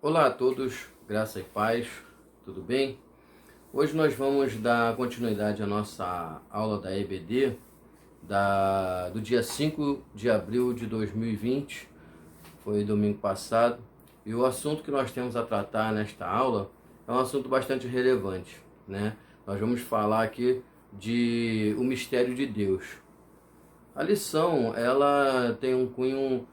Olá a todos, graça e paz, tudo bem? Hoje nós vamos dar continuidade à nossa aula da EBD do dia 5 de abril de 2020, foi domingo passado, e o assunto que nós temos a tratar nesta aula é um assunto bastante relevante, né? Nós vamos falar aqui de o mistério de Deus. A lição, ela tem um cunho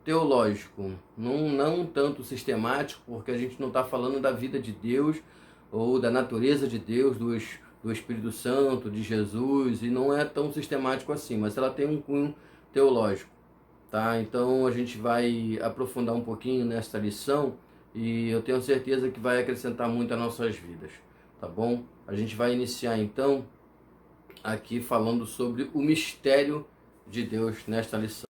teológico, não tanto sistemático, porque a gente não está falando da vida de Deus ou da natureza de Deus, do Espírito Santo, de Jesus, e não é tão sistemático assim, mas ela tem um cunho teológico, tá? Então a gente vai aprofundar um pouquinho nesta lição e eu tenho certeza que vai acrescentar muito às nossas vidas, tá bom? A gente vai iniciar então aqui falando sobre o mistério de Deus nesta lição.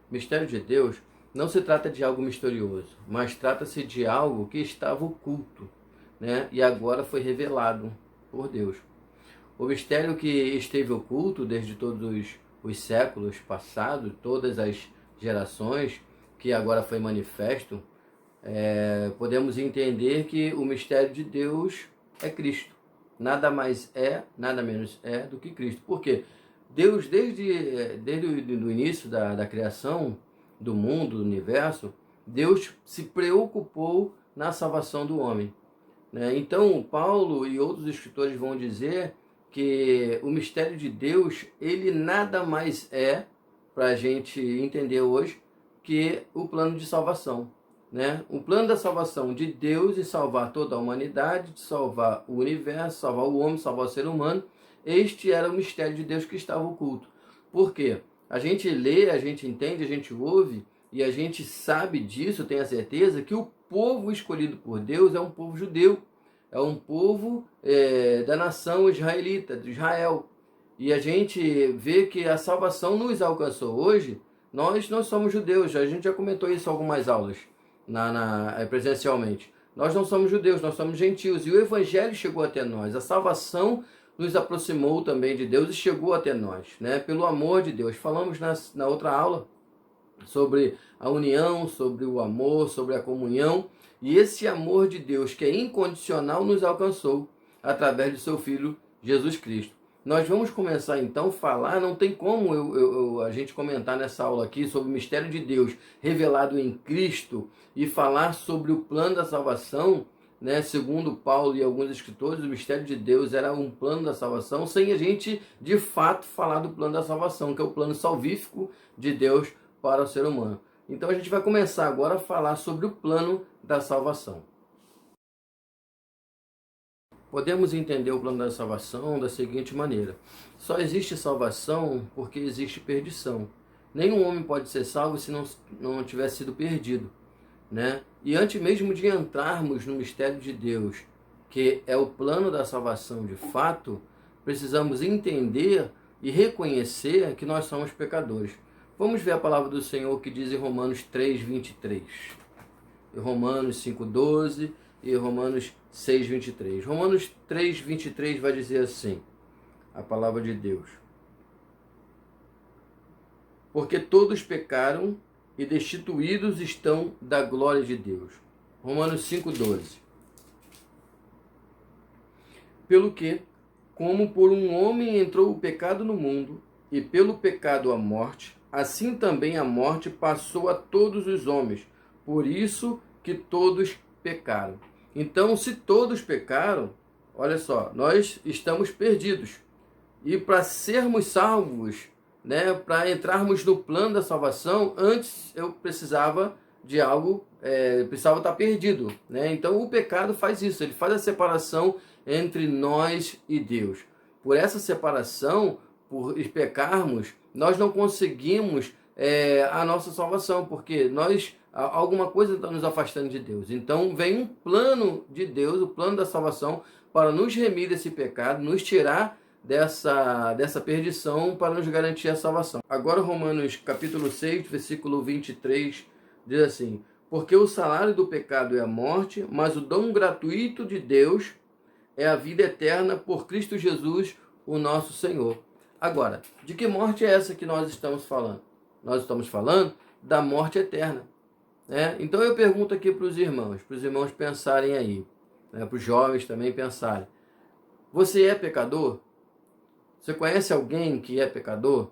Mistério de Deus não se trata de algo misterioso, mas trata-se de algo que estava oculto, né? E agora foi revelado por Deus. O mistério que esteve oculto desde todos os séculos passados, todas as gerações, que agora foi manifesto, podemos entender que o mistério de Deus é Cristo. Nada mais é, nada menos é do que Cristo. Por quê? Deus, desde o início da criação do mundo, do universo, Deus se preocupou na salvação do homem, né? Então, Paulo e outros escritores vão dizer que o mistério de Deus, ele nada mais é, para a gente entender hoje, que o plano de salvação, né? O plano da salvação de Deus de salvar toda a humanidade, de salvar o universo, salvar o homem, salvar o ser humano. Este era o mistério de Deus que estava oculto. Por quê? A gente lê, a gente entende, a gente ouve e a gente sabe disso, tem a certeza que o povo escolhido por Deus é um povo judeu, é um povo da nação israelita, de Israel. E a gente vê que a salvação nos alcançou hoje. Nós não somos judeus, a gente já comentou isso em algumas aulas, presencialmente. Nós não somos judeus, nós somos gentios. E o evangelho chegou até nós, a salvação nos aproximou também de Deus e chegou até nós, né? Pelo amor de Deus. Falamos na outra aula sobre a união, sobre o amor, sobre a comunhão. E esse amor de Deus, que é incondicional, nos alcançou através do seu Filho Jesus Cristo. Nós vamos começar então a falar, não tem como a gente comentar nessa aula aqui sobre o mistério de Deus revelado em Cristo e falar sobre o plano da salvação, né? Segundo Paulo e alguns escritores, o mistério de Deus era um plano da salvação, sem a gente de fato falar do plano da salvação, que é o plano salvífico de Deus para o ser humano. Então a gente vai começar agora a falar sobre o plano da salvação. Podemos entender o plano da salvação da seguinte maneira: só existe salvação porque existe perdição. Nenhum homem pode ser salvo se não tiver sido perdido, né? E antes mesmo de entrarmos no mistério de Deus, que é o plano da salvação de fato, precisamos entender e reconhecer que nós somos pecadores. Vamos ver a palavra do Senhor que diz em Romanos 3:23, Romanos 5:12 e Romanos 6:23. Romanos 3:23 vai dizer assim, a palavra de Deus: porque todos pecaram e destituídos estão da glória de Deus. Romanos 5:12. Pelo que, como por um homem entrou o pecado no mundo, e pelo pecado a morte, assim também a morte passou a todos os homens, por isso que todos pecaram. Então, se todos pecaram, olha só, nós estamos perdidos. E para sermos salvos, né, para entrarmos no plano da salvação, antes eu precisava de algo, precisava estar perdido, né? Então o pecado faz isso, ele faz a separação entre nós e Deus. Por essa separação, por pecarmos, nós não conseguimos a nossa salvação, porque alguma coisa está nos afastando de Deus. Então vem um plano de Deus, o plano da salvação, para nos remir desse pecado, nos tirar dessa perdição, para nos garantir a salvação. Agora Romanos capítulo 6, versículo 23, diz assim: porque o salário do pecado é a morte, mas o dom gratuito de Deus é a vida eterna por Cristo Jesus, o nosso Senhor. Agora, de que morte é essa que nós estamos falando? nós estamos falando da morte eterna. Né? Então eu pergunto aqui para os irmãos pensarem aí, né? Para os jovens também pensarem. Você é pecador? Você conhece alguém que é pecador?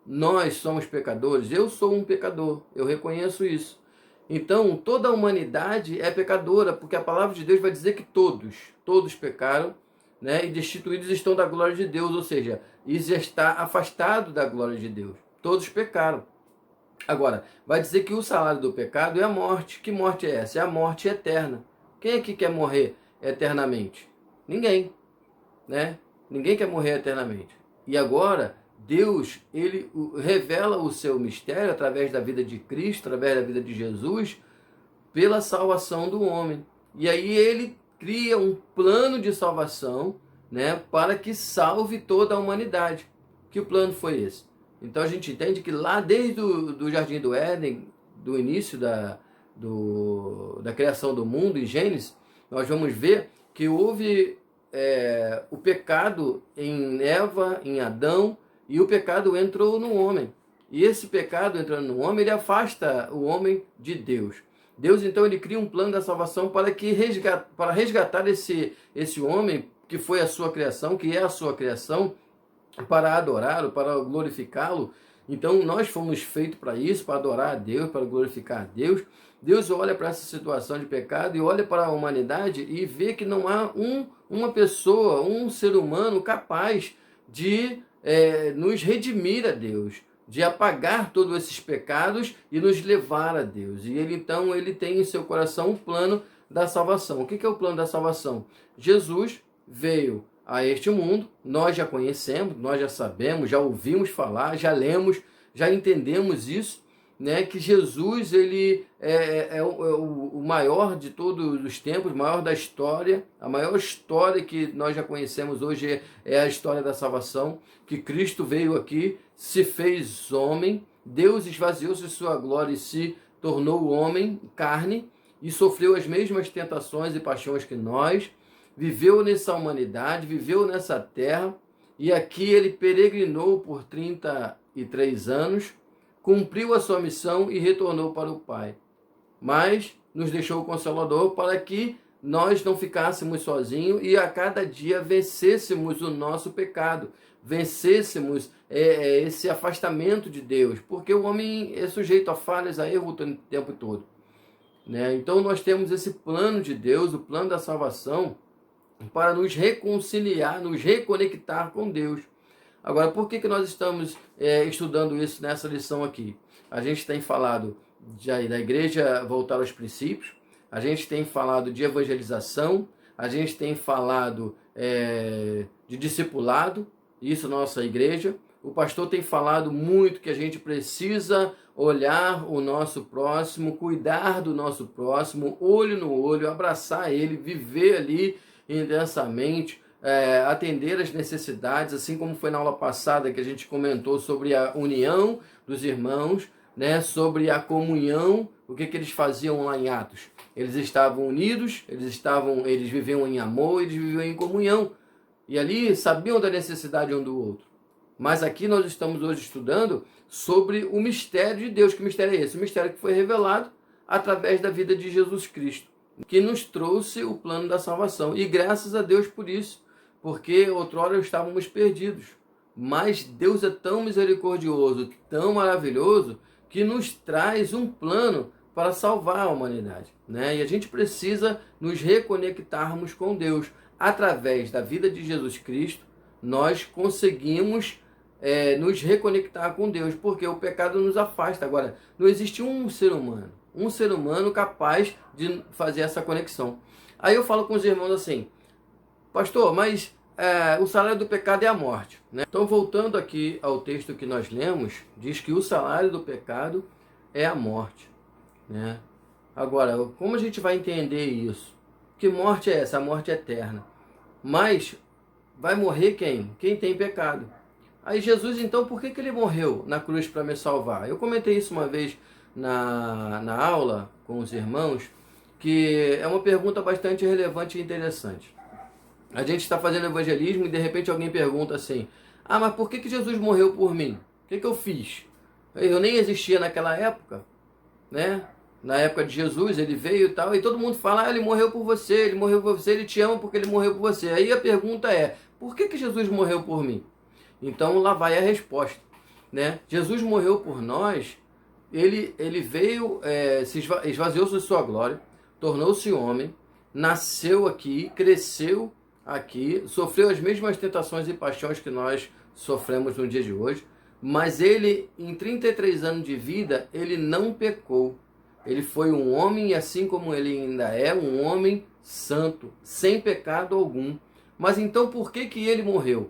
Nós somos pecadores, eu sou um pecador, eu reconheço isso. Então, toda a humanidade é pecadora, porque a palavra de Deus vai dizer que todos pecaram, né, e destituídos estão da glória de Deus, ou seja, isso já está afastado da glória de Deus. Todos pecaram. Agora, vai dizer que o salário do pecado é a morte. Que morte é essa? É a morte eterna. Quem é que quer morrer eternamente? Ninguém, né? Ninguém quer morrer eternamente. E agora, Deus, ele revela o seu mistério através da vida de Cristo, através da vida de Jesus, pela salvação do homem. E aí ele cria um plano de salvação, né, para que salve toda a humanidade. Que plano foi esse? Então a gente entende que lá desde o Jardim do Éden, do início da criação do mundo, em Gênesis, nós vamos ver que houve o pecado em Eva, em Adão, e o pecado entrou no homem. E esse pecado entrando no homem, ele afasta o homem de Deus. Deus, então, ele cria um plano da salvação para resgatar esse homem, que foi a sua criação, que é a sua criação, para adorá-lo, para glorificá-lo. Então, nós fomos feitos para isso, para adorar a Deus, para glorificar a Deus. Deus olha para essa situação de pecado e olha para a humanidade e vê que não há uma pessoa, um ser humano capaz de nos redimir a Deus, de apagar todos esses pecados e nos levar a Deus. E ele, então, ele tem em seu coração um plano da salvação. O que é o plano da salvação? Jesus veio a este mundo, nós já conhecemos, nós já sabemos, já ouvimos falar, já lemos, já entendemos isso, né? Que Jesus, ele é o maior de todos os tempos, o maior da história. A maior história que nós já conhecemos hoje é a história da salvação, que Cristo veio aqui, se fez homem, Deus esvaziou-se de sua glória e se tornou homem, carne, e sofreu as mesmas tentações e paixões que nós, viveu nessa humanidade, viveu nessa terra, e aqui ele peregrinou por 33 anos, cumpriu a sua missão e retornou para o Pai. Mas nos deixou o Consolador para que nós não ficássemos sozinhos e a cada dia vencêssemos o nosso pecado, vencêssemos esse afastamento de Deus, porque o homem é sujeito a falhas, a erro o tempo todo. Né? Então nós temos esse plano de Deus, o plano da salvação, para nos reconciliar, nos reconectar com Deus. Agora, por que nós estamos estudando isso nessa lição aqui? A gente tem falado da igreja voltar aos princípios, a gente tem falado de evangelização, a gente tem falado de discipulado, isso nossa igreja. O pastor tem falado muito que a gente precisa olhar o nosso próximo, cuidar do nosso próximo, olho no olho, abraçar ele, viver ali intensamente, atender as necessidades, assim como foi na aula passada que a gente comentou sobre a união dos irmãos, né, sobre a comunhão. O que eles faziam lá em Atos? Eles estavam unidos, eles viviam em amor, eles viviam em comunhão, e ali sabiam da necessidade um do outro. Mas aqui nós estamos hoje estudando sobre o mistério de Deus. Que mistério é esse? O mistério que foi revelado através da vida de Jesus Cristo, que nos trouxe o plano da salvação. E graças a Deus por isso, porque outrora estávamos perdidos. Mas Deus é tão misericordioso, tão maravilhoso, que nos traz um plano para salvar a humanidade. Né? E a gente precisa nos reconectarmos com Deus. Através da vida de Jesus Cristo, nós conseguimos nos reconectar com Deus, porque o pecado nos afasta. Agora, não existe um ser humano capaz de fazer essa conexão. Aí eu falo com os irmãos assim: pastor, mas o salário do pecado é a morte, né? Então, voltando aqui ao texto que nós lemos, diz que o salário do pecado é a morte, né? Agora, como a gente vai entender isso? Que morte é essa? A morte eterna. Mas vai morrer quem? Quem tem pecado. Aí Jesus, então, por que ele morreu na cruz para me salvar? Eu comentei isso uma vez na aula com os irmãos, que é uma pergunta bastante relevante e interessante. A gente está fazendo evangelismo e de repente alguém pergunta assim: mas por que Jesus morreu por mim? O que eu fiz? Eu nem existia naquela época, né? Na época de Jesus, ele veio e tal, e todo mundo fala, ele morreu por você, ele morreu por você, ele te ama porque ele morreu por você. Aí a pergunta é, por que Jesus morreu por mim? Então lá vai a resposta, né? Jesus morreu por nós, ele veio, esvaziou-se de sua glória, tornou-se homem, nasceu aqui, cresceu aqui, sofreu as mesmas tentações e paixões que nós sofremos no dia de hoje, mas ele, em 33 anos de vida, ele não pecou. Ele foi um homem, e assim como ele ainda é, um homem santo, sem pecado algum. Mas então por que que ele morreu?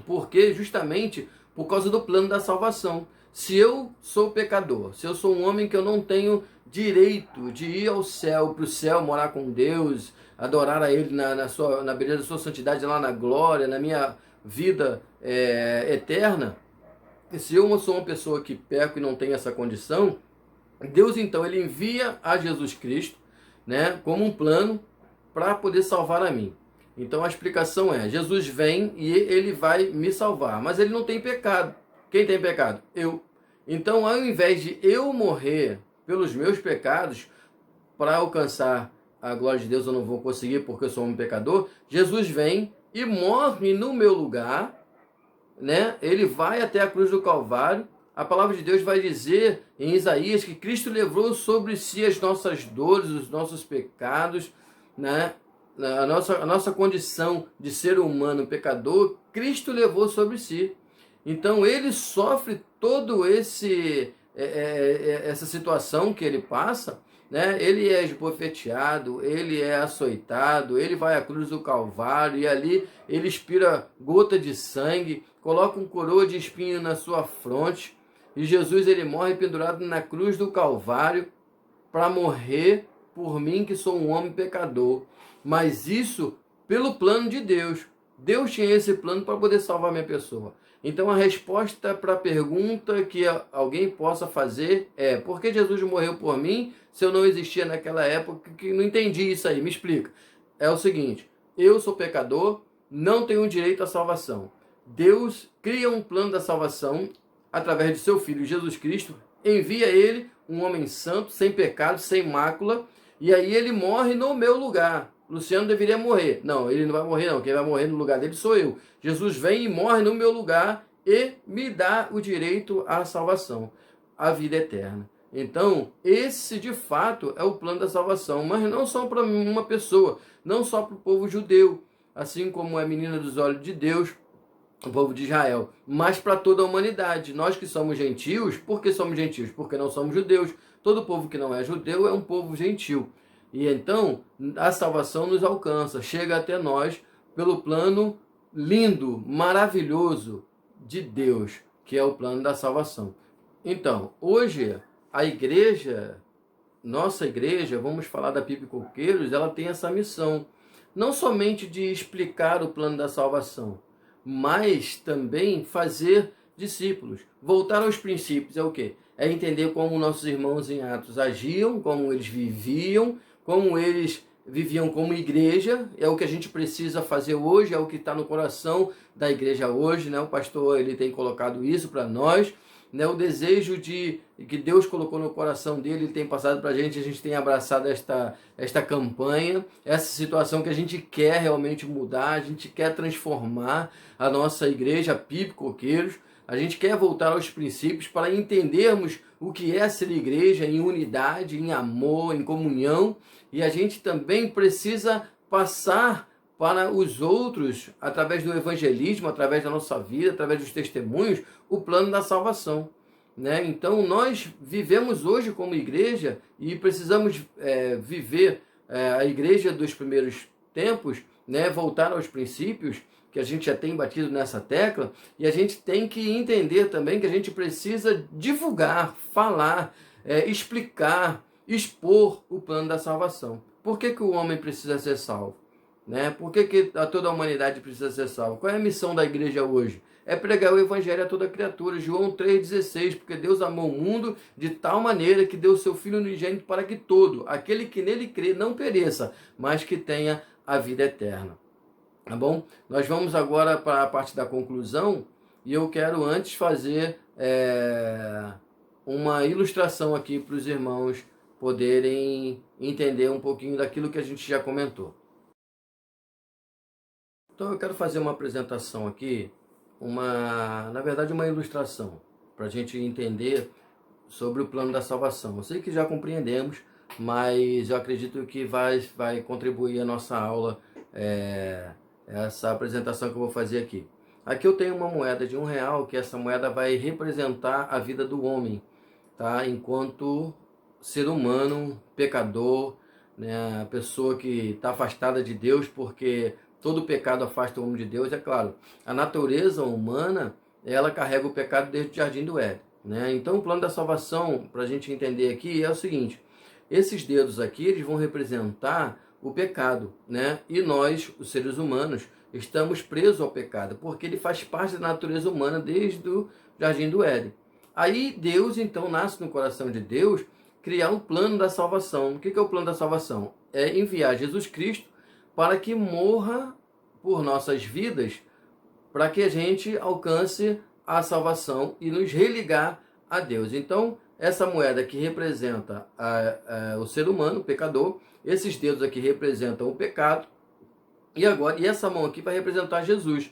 Porque justamente por causa do plano da salvação. Se eu sou pecador, se eu sou um homem que eu não tenho direito de ir ao céu, para o céu, morar com Deus, adorar a Ele na beleza da sua santidade, lá na glória, na minha vida eterna, se eu sou uma pessoa que peco e não tenho essa condição, Deus então ele envia a Jesus Cristo, né, como um plano para poder salvar a mim. Então a explicação é, Jesus vem e ele vai me salvar, mas ele não tem pecado. Quem tem pecado? Eu. Então ao invés de eu morrer pelos meus pecados, para alcançar a glória de Deus eu não vou conseguir porque eu sou um pecador, Jesus vem e morre no meu lugar, né? Ele vai até a cruz do Calvário. A palavra de Deus vai dizer em Isaías que Cristo levou sobre si as nossas dores, os nossos pecados, né? A nossa condição de ser humano pecador, Cristo levou sobre si. Então ele sofre todo essa situação que ele passa, né? Ele é esbofeteado, ele é açoitado, ele vai à cruz do Calvário e ali ele expira gota de sangue, coloca um coroa de espinho na sua fronte, e Jesus ele morre pendurado na cruz do Calvário para morrer por mim que sou um homem pecador. Mas isso pelo plano de Deus. Deus tinha esse plano para poder salvar minha pessoa. Então a resposta para a pergunta que alguém possa fazer é: por que Jesus morreu por mim se eu não existia naquela época? Que não entendi isso aí, me explica. É o seguinte: eu sou pecador, não tenho direito à salvação. Deus cria um plano da salvação através de seu Filho Jesus Cristo, envia ele, um homem santo, sem pecado, sem mácula, e aí ele morre no meu lugar. Luciano deveria morrer. Não, ele não vai morrer não. Quem vai morrer no lugar dele sou eu. Jesus vem e morre no meu lugar e me dá o direito à salvação, à vida eterna. Então, esse de fato é o plano da salvação, mas não só para uma pessoa, não só para o povo judeu, assim como é menina dos olhos de Deus, o povo de Israel, mas para toda a humanidade. Nós que somos gentios, por que somos gentios? Porque não somos judeus. Todo povo que não é judeu é um povo gentil. E então a salvação nos alcança, chega até nós pelo plano lindo, maravilhoso de Deus, que é o plano da salvação. Então, hoje a igreja, nossa igreja, vamos falar da PIB Coqueiros, ela tem essa missão, não somente de explicar o plano da salvação, mas também fazer discípulos. Voltar aos princípios é o quê? É entender como nossos irmãos em Atos agiam, como eles viviam, como eles viviam como igreja. É o que a gente precisa fazer hoje, é o que está no coração da igreja hoje, né? O pastor ele tem colocado isso para nós, né? O desejo que Deus colocou no coração dele, ele tem passado para a gente tem abraçado esta campanha, essa situação que a gente quer realmente mudar, a gente quer transformar a nossa igreja PIB Coqueiros, a gente quer voltar aos princípios para entendermos o que é ser igreja em unidade, em amor, em comunhão, e a gente também precisa passar para os outros, através do evangelismo, através da nossa vida, através dos testemunhos, o plano da salvação, né? Então nós vivemos hoje como igreja e precisamos viver a igreja dos primeiros tempos, né? Voltar aos princípios que a gente já tem batido nessa tecla, e a gente tem que entender também que a gente precisa divulgar, falar, explicar, expor o plano da salvação. Por que o homem precisa ser salvo? Né? Por que toda a humanidade precisa ser salva? Qual é a missão da igreja hoje? É pregar o evangelho a toda criatura. João 3,16, porque Deus amou o mundo de tal maneira que deu o seu Filho unigênito para que todo, aquele que nele crê, não pereça, mas que tenha a vida eterna. Tá bom? Nós vamos agora para a parte da conclusão, E eu quero antes fazer uma ilustração aqui para os irmãos poderem entender um pouquinho daquilo que a gente já comentou. Então eu quero fazer uma apresentação aqui, na verdade uma ilustração, para a gente entender sobre o plano da salvação. Eu sei que já compreendemos, mas eu acredito que vai contribuir a nossa aula, essa apresentação que eu vou fazer aqui. Aqui eu tenho uma moeda de R$1, que essa moeda vai representar a vida do homem, tá? Enquanto ser humano, pecador, né? A pessoa que está afastada de Deus, porque todo pecado afasta o homem de Deus, é claro. A natureza humana, ela carrega o pecado desde o Jardim do Éden, né? Então o plano da salvação, para a gente entender aqui, é o seguinte: esses dedos aqui, eles vão representar o pecado, né? E nós, os seres humanos, estamos presos ao pecado, porque ele faz parte da natureza humana desde o Jardim do Éden. Aí Deus, então, nasce no coração de Deus criar um plano da salvação. O que é o plano da salvação? É enviar Jesus Cristo para que morra por nossas vidas, para que a gente alcance a salvação e nos religar a Deus. Então, essa moeda aqui representa o ser humano, o pecador. Esses dedos aqui representam o pecado. E essa mão aqui vai representar Jesus,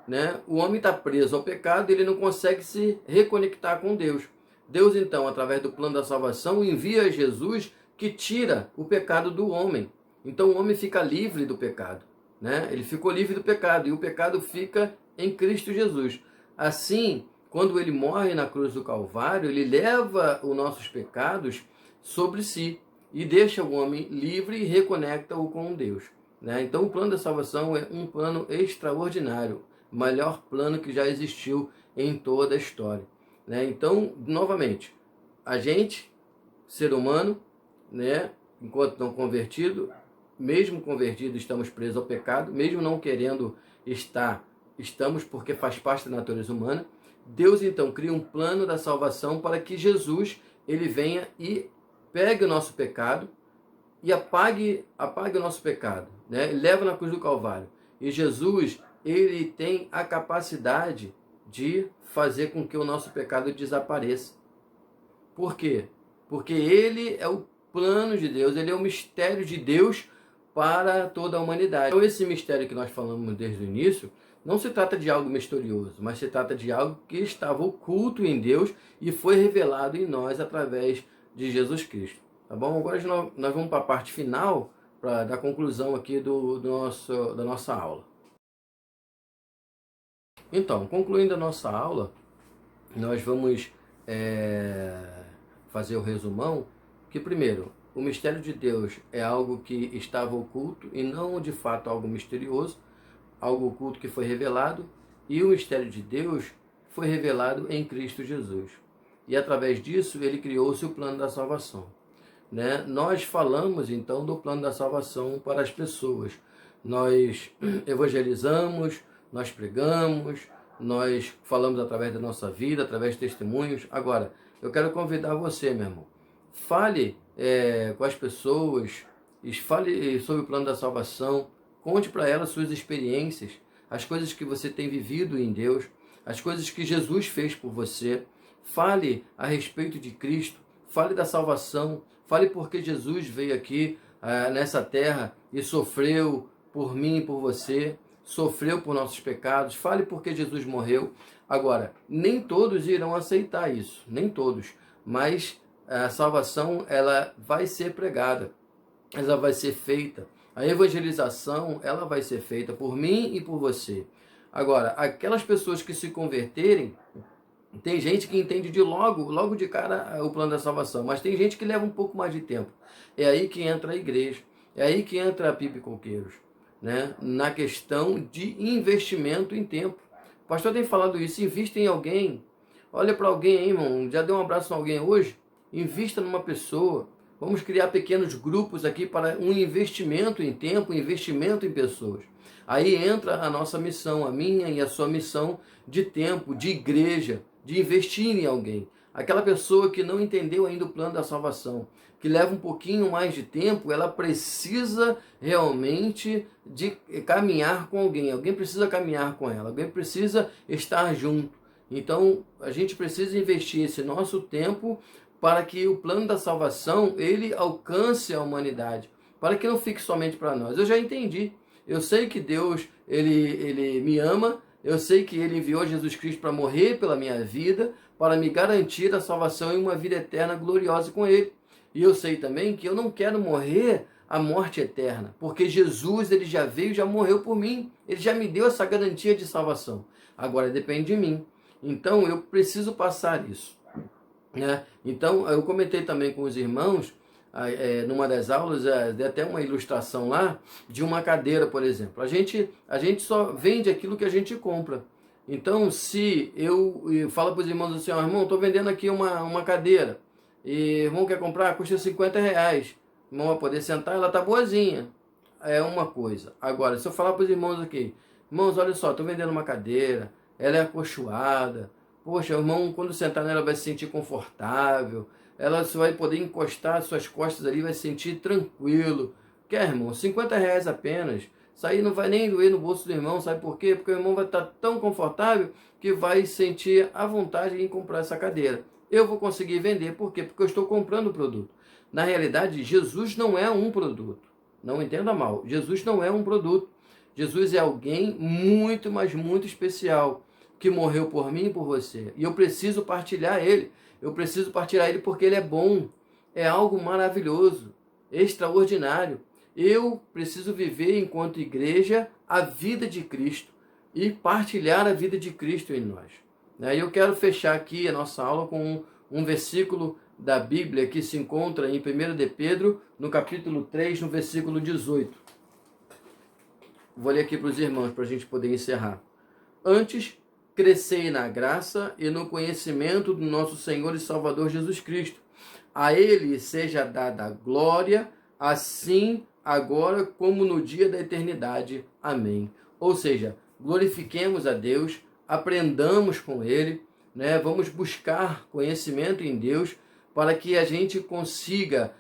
né? O homem está preso ao pecado, ele não consegue se reconectar com Deus. Deus, então, através do plano da salvação, envia Jesus que tira o pecado do homem. Então o homem fica livre do pecado, né? Ele ficou livre do pecado e o pecado fica em Cristo Jesus. Assim, quando ele morre na cruz do Calvário, ele leva os nossos pecados sobre si e deixa o homem livre e reconecta-o com Deus, né? Então o plano da salvação é um plano extraordinário, o melhor plano que já existiu em toda a história, né? Então, novamente, a gente, ser humano, né, enquanto não convertido, mesmo convertido, estamos presos ao pecado, mesmo não querendo estar, estamos, porque faz parte da natureza humana. Deus então cria um plano da salvação para que Jesus, ele venha e pegue o nosso pecado e apague o nosso pecado, né? Ele leva na cruz do Calvário. E Jesus, ele tem a capacidade de fazer com que o nosso pecado desapareça. Por quê? Porque ele é o plano de Deus, ele é o mistério de Deus para toda a humanidade. Então esse mistério que nós falamos desde o início, não se trata de algo misterioso, mas se trata de algo que estava oculto em Deus e foi revelado em nós através de Jesus Cristo. Tá bom? Agora nós vamos para a parte final, da conclusão aqui da nossa aula. Então, concluindo a nossa aula, nós vamos fazer o resumão, que primeiro, o mistério de Deus é algo que estava oculto e não de fato algo misterioso, algo oculto que foi revelado, e o mistério de Deus foi revelado em Cristo Jesus. E através disso ele criou o seu plano da salvação, né? Nós falamos então do plano da salvação para as pessoas. Nós evangelizamos, nós pregamos, nós falamos através da nossa vida, através de testemunhos. Agora, eu quero convidar você, meu irmão, fale com as pessoas, fale sobre o plano da salvação, conte para elas suas experiências, as coisas que você tem vivido em Deus, as coisas que Jesus fez por você. Fale a respeito de Cristo, fale da salvação, fale porque Jesus veio aqui nessa terra e sofreu por mim e por você, sofreu por nossos pecados. Fale porque Jesus morreu. Agora, nem todos irão aceitar isso, nem todos, mas a salvação, ela vai ser pregada, ela vai ser feita. A evangelização, ela vai ser feita por mim e por você. Agora, aquelas pessoas que se converterem, tem gente que entende logo de cara o plano da salvação, mas tem gente que leva um pouco mais de tempo. É aí que entra a igreja, é aí que entra a Pipe Coqueiros, né? Na questão de investimento em tempo. O pastor tem falado isso: invista em alguém. Olha para alguém aí, irmão, já deu um abraço em alguém hoje? Invista numa pessoa. Vamos criar pequenos grupos aqui para um investimento em tempo, um investimento em pessoas. Aí entra a nossa missão, a minha e a sua missão de tempo, de igreja, de investir em alguém. Aquela pessoa que não entendeu ainda o plano da salvação, que leva um pouquinho mais de tempo, ela precisa realmente de caminhar com alguém. Alguém precisa caminhar com ela, alguém precisa estar junto. Então, a gente precisa investir esse nosso tempo para que o plano da salvação, ele alcance a humanidade, para que não fique somente para nós. Eu já entendi. Eu sei que Deus, ele me ama, eu sei que ele enviou Jesus Cristo para morrer pela minha vida, para me garantir a salvação e uma vida eterna gloriosa com ele. E eu sei também que eu não quero morrer a morte eterna, porque Jesus, ele já veio, já morreu por mim, ele já me deu essa garantia de salvação. Agora depende de mim. Então eu preciso passar isso, né? Então eu comentei também com os irmãos, numa das aulas, dei até uma ilustração lá de uma cadeira, por exemplo. A gente só vende aquilo que a gente compra. Então, se eu falo para os irmãos assim, ó, irmão, estou vendendo aqui uma cadeira, e o irmão quer comprar, custa R$ 50. O irmão vai poder sentar, ela está boazinha. É uma coisa. Agora, se eu falar para os irmãos aqui, irmãos, olha só, estou vendendo uma cadeira, ela é acolchoada, poxa, o irmão, quando sentar nela vai se sentir confortável, ela só vai poder encostar suas costas ali, vai se sentir tranquilo. Quer, irmão? R$ 50 apenas. Isso aí não vai nem doer no bolso do irmão, sabe por quê? Porque o irmão vai estar tão confortável que vai sentir a vontade em comprar essa cadeira. Eu vou conseguir vender, por quê? Porque eu estou comprando o produto. Na realidade, Jesus não é um produto. Não entenda mal. Jesus não é um produto. Jesus é alguém muito, mas muito especial, que morreu por mim e por você. E eu preciso partilhar ele. Eu preciso partilhar ele porque ele é bom. É algo maravilhoso, extraordinário. Eu preciso viver enquanto igreja a vida de Cristo e partilhar a vida de Cristo em nós. E eu quero fechar aqui a nossa aula com um versículo da Bíblia que se encontra em 1 de Pedro, no capítulo 3, no versículo 18. Vou ler aqui para os irmãos, para a gente poder encerrar. Antes, crescei na graça e no conhecimento do nosso Senhor e Salvador Jesus Cristo. A Ele seja dada a glória, assim agora como no dia da eternidade. Amém. Ou seja, glorifiquemos a Deus, aprendamos com Ele, né? Vamos buscar conhecimento em Deus para que a gente consiga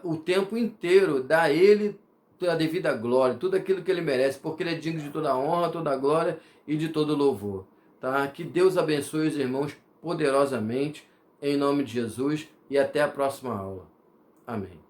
o tempo inteiro dar a Ele a devida glória, tudo aquilo que Ele merece, porque Ele é digno de toda a honra, toda a glória e de todo louvor. Tá? Que Deus abençoe os irmãos poderosamente, em nome de Jesus, e até a próxima aula. Amém.